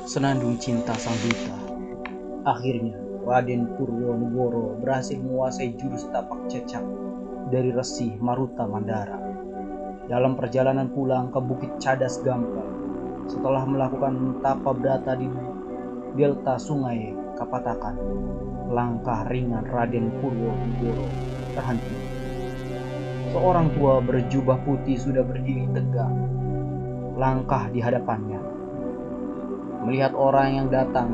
Senandung cinta sang duta. Akhirnya Raden Purwonegoro berhasil menguasai jurus tapak cecak dari Resi Maruta Mandara. Dalam perjalanan pulang ke Bukit Cadas Gampa, setelah melakukan tapa brata di delta Sungai Kapatakan, langkah ringan Raden Purwonegoro terhenti. Seorang tua berjubah putih sudah berdiri tegak, langkah di hadapannya. Melihat orang yang datang,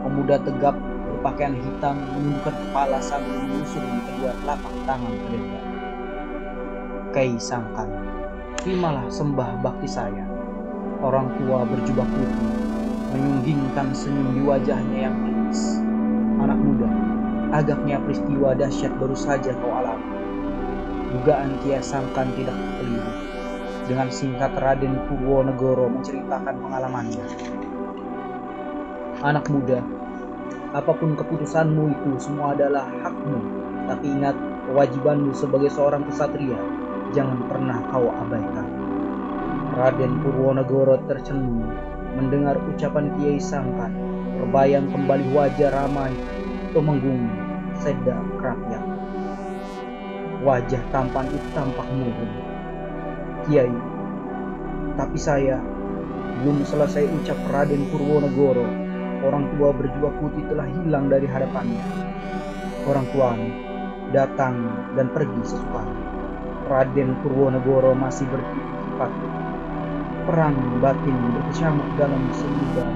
pemuda tegap berpakaian hitam menundukkan kepala sambil menusuk di kedua telapak tangan terdekat. Kei Sangkan, terimalah sembah bakti saya. Orang tua berjubah putih menyunggingkan senyum di wajahnya yang tipis. Anak muda, agaknya peristiwa dahsyat baru saja kau alami. Dugaan Kiai Sangkan tidak keliru. Dengan singkat Raden Purwonegoro menceritakan pengalamannya. Anak muda, apapun keputusanmu itu semua adalah hakmu. Tapi ingat kewajibanmu sebagai seorang kesatria, jangan pernah kau abaikan. Raden Purwonegoro tercenung mendengar ucapan Kiai Sangkan. Terbayang kembali wajah ramai Tumenggung Seda Kerapiak. Wajah tampan itu tampak murung. Kiai, tapi saya belum selesai ucap Raden Purwonegoro. Orang tua berjubah putih telah hilang dari hadapannya. Orang tuamu datang dan pergi sesukanya. Raden Purwonegoro masih berdiri tepat. Perang batin berkecamuk dalam seludah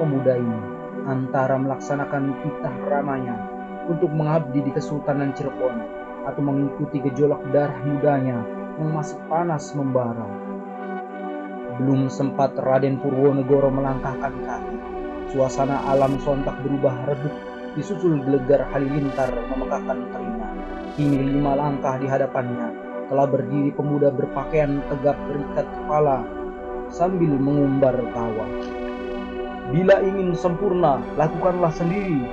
pemuda ini antara melaksanakan titah ramanya untuk mengabdi di Kesultanan Cirebon atau mengikuti gejolak darah mudanya yang masih panas membara. Belum sempat Raden Purwonegoro melangkahkan kaki, suasana alam sontak berubah redup, disusul gelegar halilintar memekakkan telinga. Kini 5 langkah di hadapannya telah berdiri pemuda berpakaian tegap berikat kepala sambil mengumbar tawa. Bila ingin sempurna, lakukanlah sendiri.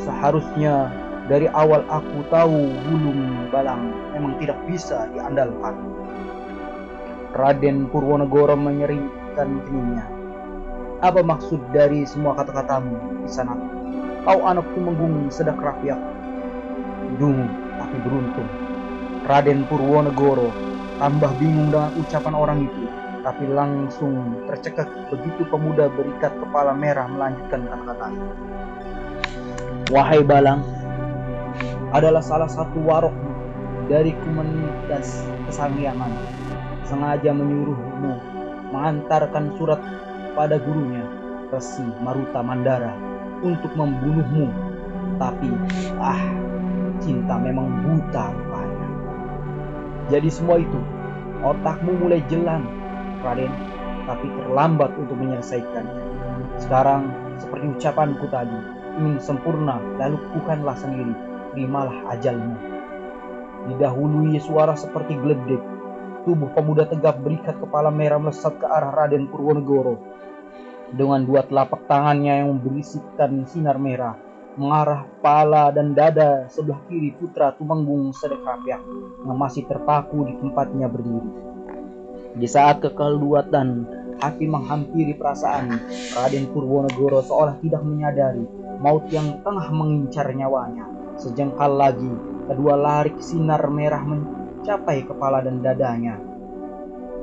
Seharusnya dari awal aku tahu Wulung Balang memang tidak bisa diandalkan. Raden Purwonegoro menyeringkan keningnya. Apa maksud dari semua kata-katamu, Kisanak? Kau anak Tumenggung Seda Kerapiak. Dungu tapi beruntung. Raden Purwonegoro tambah bingung dengan ucapan orang itu, tapi langsung tercekak begitu pemuda berikat kepala merah melanjutkan kata-katanya. Wahai Balang, adalah salah satu warok dari komunitas Kesangyangan sengaja menyuruhmu mengantarkan surat pada gurunya Resi Maruta Mandara untuk membunuhmu. Tapi cinta memang buta rupanya. Jadi semua itu otakmu mulai jelang, Raden, tapi terlambat untuk menyelesaikannya. Sekarang seperti ucapanku tadi, ingin sempurna lalu lakukanlah sendiri. Terimalah ajalmu. Didahului suara seperti geledek, tubuh pemuda tegap berikat kepala merah melesat ke arah Raden Purwonegoro. Dengan 2 telapak tangannya yang berisikan sinar merah mengarah kepala dan dada sebelah kiri putra Tumenggung Seda Kerapiak yang masih terpaku di tempatnya berdiri. Di saat kekeluatan hati menghampiri perasaan, Raden Purwonegoro seolah tidak menyadari maut yang tengah mengincar nyawanya. Sejengkal lagi, kedua larik sinar merah mencapai kepala dan dadanya.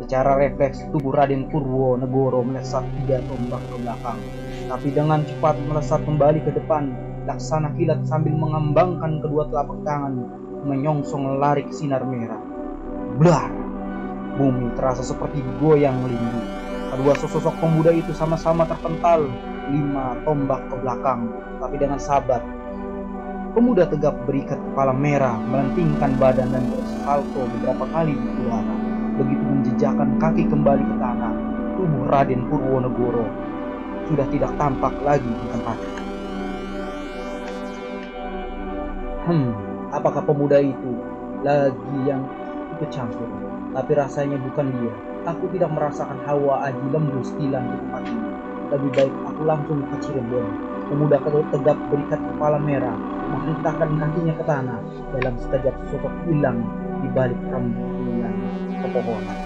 Secara refleks tubuh Raden Purwonegoro melesat 3 tombak ke belakang, tapi dengan cepat melesat kembali ke depan, laksana kilat sambil mengembangkan kedua telapak tangan menyongsong larik sinar merah. Blar! Bumi terasa seperti goyang melindung. Kedua sosok pemuda itu sama-sama terpental 5 tombak ke belakang, tapi dengan sabar. Pemuda tegap berikat kepala merah, melentingkan badan dan bersalto beberapa kali di udara. Begitu menjejakkan kaki kembali ke tanah, tubuh Raden Purwonegoro sudah tidak tampak lagi di tempatnya. Apakah pemuda itu lagi yang ikut campur? Tapi rasanya bukan dia. Aku tidak merasakan hawa aji lembu stilan di tempat ini. Lebih baik aku langsung ke Cirebon. Pemuda tegap berikat kepala merah, menghentakkan kakinya ke tanah. Dalam sekejap sosok hilang di balik rembulan pepohonan.